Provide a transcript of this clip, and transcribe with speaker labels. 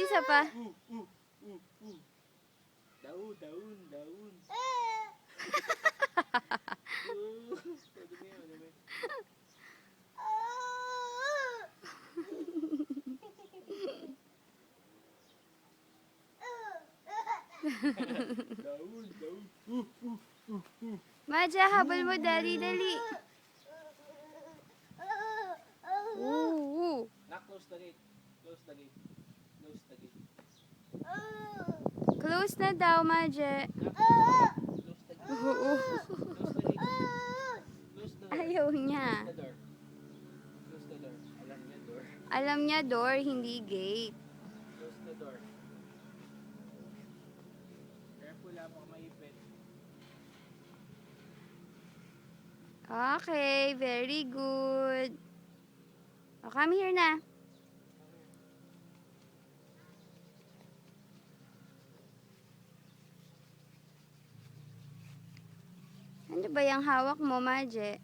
Speaker 1: isa pa.
Speaker 2: Daun, daun, daun. Dumi, dumi. Daun, daun.
Speaker 1: Maja, habol mo, dali, dali. Ooh.
Speaker 2: Knock, close the gate. Close the gate. Close the gate.
Speaker 1: Close na daw, Maja.
Speaker 2: Knock, close the gate.
Speaker 1: Oo.
Speaker 2: Close the gate. Close the door.
Speaker 1: Ayaw niya.
Speaker 2: Close the door. Close the door. Alam niya door.
Speaker 1: Alam niya door, hindi gate.
Speaker 2: Close the door. Careful ha, baka maipit.
Speaker 1: Okay, very good. Oh, come here na. Ano ba yung hawak mo, Maje?